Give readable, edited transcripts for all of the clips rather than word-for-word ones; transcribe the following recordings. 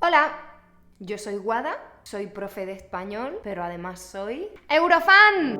Hola, yo soy Guada, soy profe de español, pero además soy ¡Eurofan!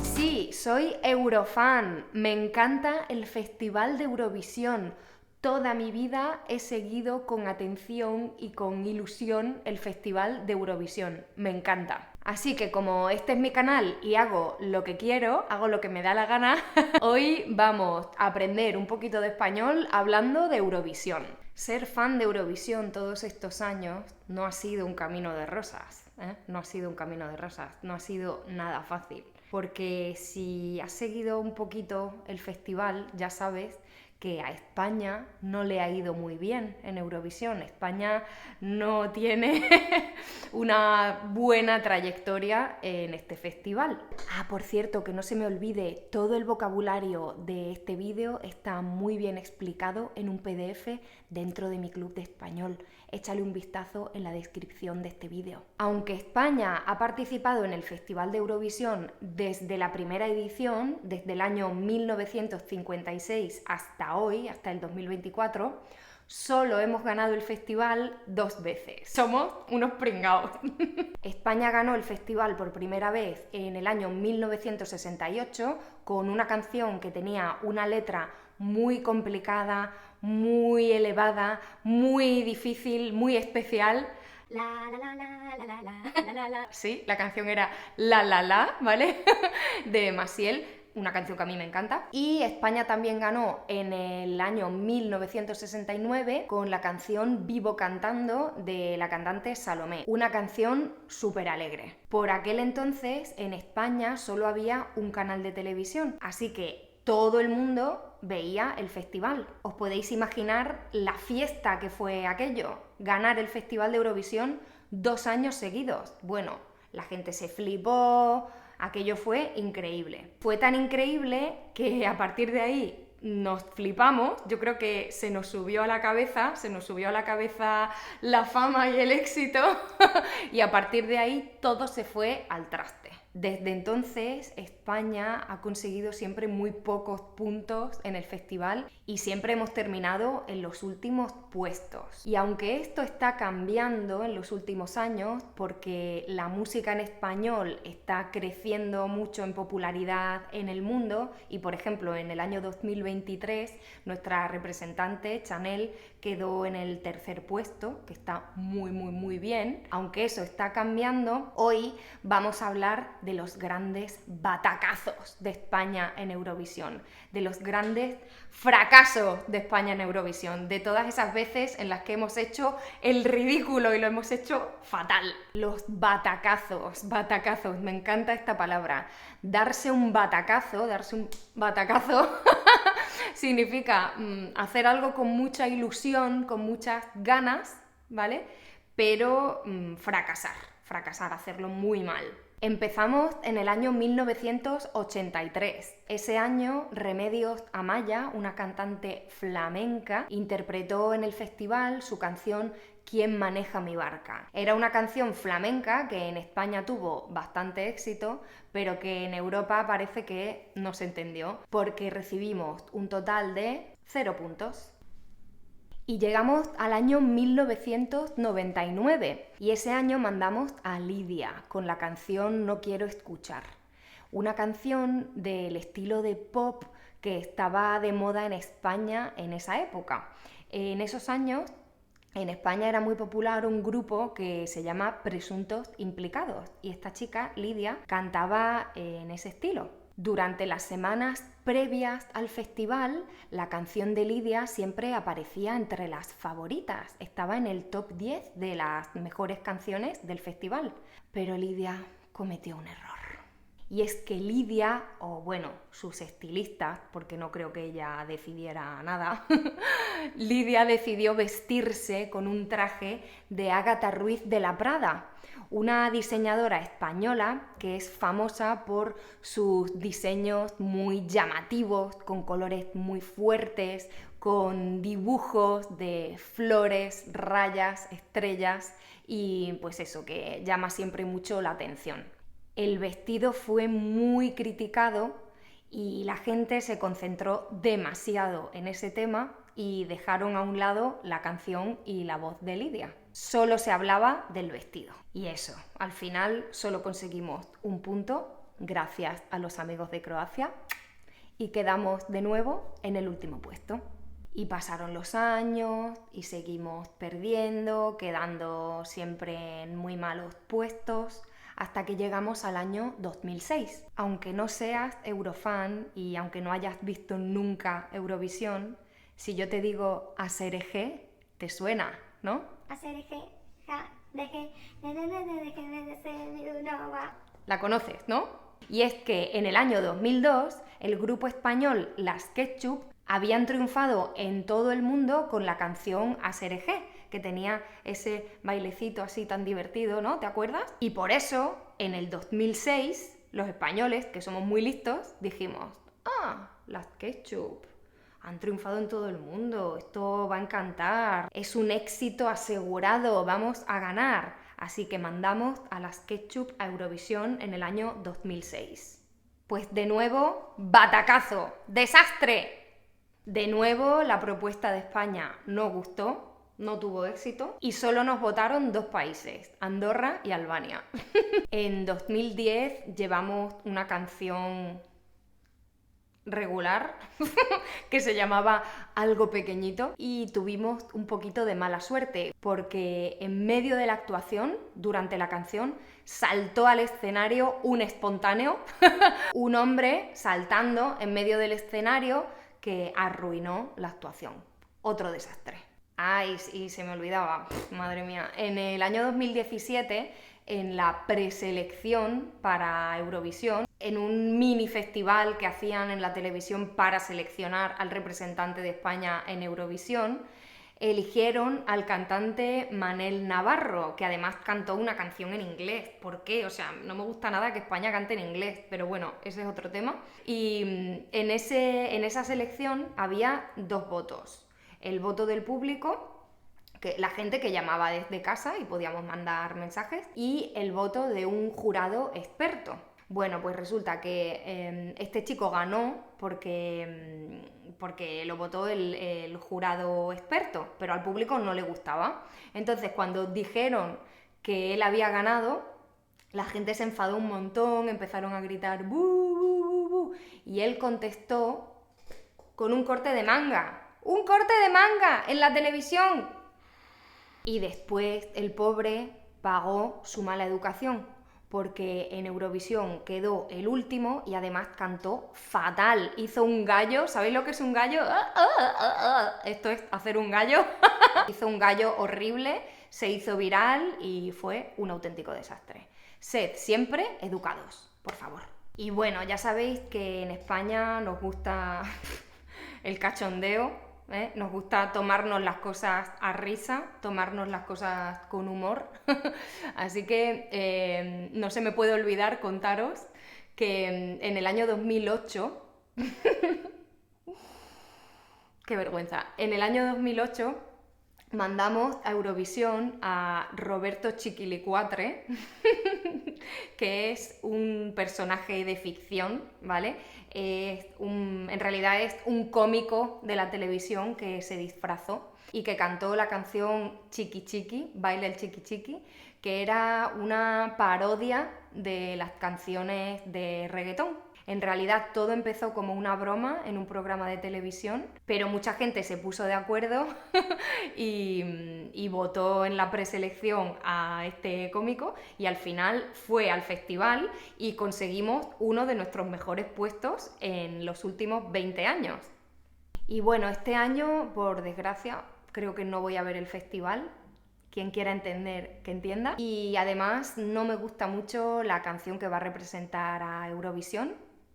Sí, soy Eurofan. Me encanta el Festival de Eurovisión. Toda mi vida he seguido con atención y con ilusión el Festival de Eurovisión. Me encanta. Así que como este es mi canal y hago lo que quiero, hago lo que me da la gana, hoy vamos a aprender un poquito de español hablando de Eurovisión. Ser fan de Eurovisión todos estos años no ha sido un camino de rosas, ¿eh? No ha sido un camino de rosas, no ha sido nada fácil. Porque si has seguido un poquito el festival, ya sabes que a España no le ha ido muy bien en Eurovisión. España no tiene una buena trayectoria en este festival. Ah, por cierto, que no se me olvide, todo el vocabulario de este vídeo está muy bien explicado en un PDF dentro de mi club de español. Échale un vistazo en la descripción de este vídeo. Aunque España ha participado en el Festival de Eurovisión desde la primera edición, desde el año 1956 hasta hoy, hasta el 2024, solo hemos ganado el festival 2 veces. Somos unos pringaos. España ganó el festival por primera vez en el año 1968 con una canción que tenía una letra muy complicada, muy elevada, muy difícil, muy especial. Sí, la canción era La, ¿vale? De Maciel, una canción que a mí me encanta. Y España también ganó en el año 1969 con la canción Vivo Cantando de la cantante Salomé, una canción súper alegre. Por aquel entonces en España solo había un canal de televisión, así que todo el mundo veía el festival. ¿Os podéis imaginar la fiesta que fue aquello? Ganar el Festival de Eurovisión 2 años seguidos. Bueno, la gente se flipó, aquello fue increíble. Fue tan increíble que a partir de ahí nos flipamos, yo creo que se nos subió a la cabeza la fama y el éxito y a partir de ahí todo se fue al traste. Desde entonces España ha conseguido siempre muy pocos puntos en el festival y siempre hemos terminado en los últimos puestos. Y aunque esto está cambiando en los últimos años porque la música en español está creciendo mucho en popularidad en el mundo y por ejemplo en el año 2023 nuestra representante Chanel quedó en el 3er puesto, que está muy bien. Aunque eso está cambiando, hoy vamos a hablar de los grandes batacazos de España en Eurovisión, de los grandes fracasos de España en Eurovisión, de todas esas veces en las que hemos hecho el ridículo y lo hemos hecho fatal. Los batacazos, me encanta esta palabra. Darse un batacazo significa hacer algo con mucha ilusión, con muchas ganas, ¿vale? Pero fracasar, hacerlo muy mal. Empezamos en el año 1983. Ese año Remedios Amaya, una cantante flamenca, interpretó en el festival su canción ¿Quién maneja mi barca? Era una canción flamenca que en España tuvo bastante éxito, pero que en Europa parece que no se entendió, porque recibimos un total de 0 puntos. Y llegamos al año 1999 y ese año mandamos a Lidia con la canción No quiero escuchar. Una canción del estilo de pop que estaba de moda en España en esa época. En esos años en España era muy popular un grupo que se llama Presuntos Implicados y esta chica, Lidia, cantaba en ese estilo. Durante las semanas previas al festival, la canción de Lidia siempre aparecía entre las favoritas, estaba en el top 10 de las mejores canciones del festival. Pero Lidia cometió un error. Y es que Lidia, o bueno, sus estilistas, porque no creo que ella decidiera nada, Lidia decidió vestirse con un traje de Ágata Ruiz de la Prada, una diseñadora española que es famosa por sus diseños muy llamativos, con colores muy fuertes, con dibujos de flores, rayas, estrellas y pues eso, que llama siempre mucho la atención. El vestido fue muy criticado Y la gente se concentró demasiado en ese tema y dejaron a un lado la canción y la voz de Lidia. Solo se hablaba del vestido. Y eso, al final solo conseguimos un punto gracias a los amigos de Croacia y quedamos de nuevo en el último puesto. Y pasaron los años y seguimos perdiendo, quedando siempre en muy malos puestos, hasta que llegamos al año 2006. Aunque no seas eurofan y aunque no hayas visto nunca Eurovisión, si yo te digo Aserejé, te suena, ¿no? Aserejé, ja, dejé, de La conoces, ¿no? Y es que en el año 2002 el grupo español Las Ketchup habían triunfado en todo el mundo con la canción Aserejé, que tenía ese bailecito así tan divertido, ¿no? ¿Te acuerdas? Y por eso, en el 2006, los españoles, que somos muy listos, dijimos, Las Ketchup han triunfado en todo el mundo, esto va a encantar, es un éxito asegurado, vamos a ganar. Así que mandamos a Las Ketchup a Eurovisión en el año 2006. Pues de nuevo, batacazo, desastre. De nuevo, la propuesta de España no gustó, no tuvo éxito y solo nos votaron 2 países, Andorra y Albania. En 2010 llevamos una canción regular que se llamaba Algo Pequeñito y tuvimos un poquito de mala suerte porque en medio de la actuación, durante la canción, saltó al escenario un espontáneo, un hombre saltando en medio del escenario que arruinó la actuación. Otro desastre. Ay, y se me olvidaba, madre mía, en el año 2017, en la preselección para Eurovisión, en un mini festival que hacían en la televisión para seleccionar al representante de España en Eurovisión, eligieron al cantante Manel Navarro, que además cantó una canción en inglés. ¿Por qué? O sea, no me gusta nada que España cante en inglés, pero bueno, ese es otro tema. Y en esa selección había 2 votos. El voto del público, que la gente que llamaba desde casa y podíamos mandar mensajes, y el voto de un jurado experto. Bueno, pues resulta que este chico ganó porque lo votó el jurado experto, pero al público no le gustaba. Entonces, cuando dijeron que él había ganado, la gente se enfadó un montón, empezaron a gritar ¡bu, bu, bu, bu! Y él contestó con un corte de manga. ¡Un corte de manga en la televisión! Y después el pobre pagó su mala educación, porque en Eurovisión quedó el último y además cantó fatal. Hizo un gallo, ¿sabéis lo que es un gallo? Esto es hacer un gallo. Hizo un gallo horrible, se hizo viral y fue un auténtico desastre. Sed siempre educados, por favor. Y bueno, ya sabéis que en España nos gusta el cachondeo. Nos gusta tomarnos las cosas a risa, tomarnos las cosas con humor. Así que no se me puede olvidar contaros que en el año 2008... ¡Qué vergüenza! En el año 2008 mandamos a Eurovisión a Roberto Chiquilicuatre, que es un personaje de ficción, ¿vale? En realidad es un cómico de la televisión que se disfrazó y que cantó la canción Chiqui Chiqui, Baila el Chiqui Chiqui, que era una parodia de las canciones de reggaetón. En realidad todo empezó como una broma en un programa de televisión, pero mucha gente se puso de acuerdo y votó en la preselección a este cómico y al final fue al festival y conseguimos uno de nuestros mejores puestos en los últimos 20 años. Y bueno, este año, por desgracia, creo que no voy a ver el festival. Quien quiera entender, que entienda. Y además no me gusta mucho la canción que va a representar a Eurovisión.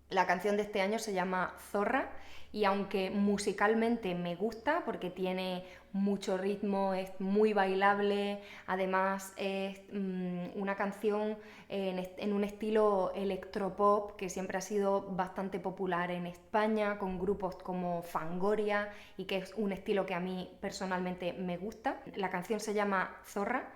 La canción de este año se llama Zorra y aunque musicalmente me gusta porque tiene mucho ritmo, es muy bailable, además es una canción en un estilo electropop que siempre ha sido bastante popular en España con grupos como Fangoria y que es un estilo que a mí personalmente me gusta. La canción se llama Zorra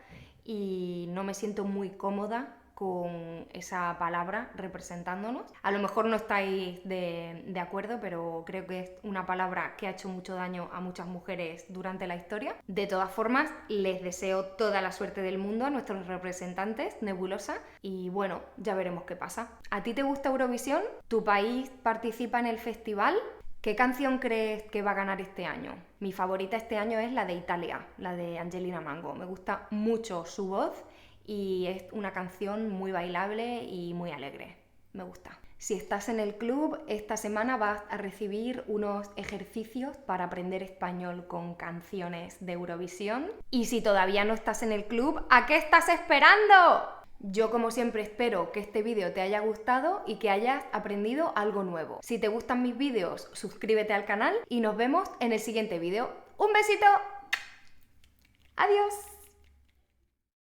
y no me siento muy cómoda con esa palabra representándonos. A lo mejor no estáis de acuerdo, pero creo que es una palabra que ha hecho mucho daño a muchas mujeres durante la historia. De todas formas, les deseo toda la suerte del mundo a nuestros representantes, Nebulosa, y bueno, ya veremos qué pasa. ¿A ti te gusta Eurovisión? ¿Tu país participa en el festival? ¿Qué canción crees que va a ganar este año? Mi favorita este año es la de Italia, la de Angelina Mango. Me gusta mucho su voz y es una canción muy bailable y muy alegre. Me gusta. Si estás en el club, esta semana vas a recibir unos ejercicios para aprender español con canciones de Eurovisión. Y si todavía no estás en el club, ¿a qué estás esperando? Yo, como siempre, espero que este vídeo te haya gustado y que hayas aprendido algo nuevo. Si te gustan mis vídeos, suscríbete al canal y nos vemos en el siguiente vídeo. ¡Un besito! ¡Adiós!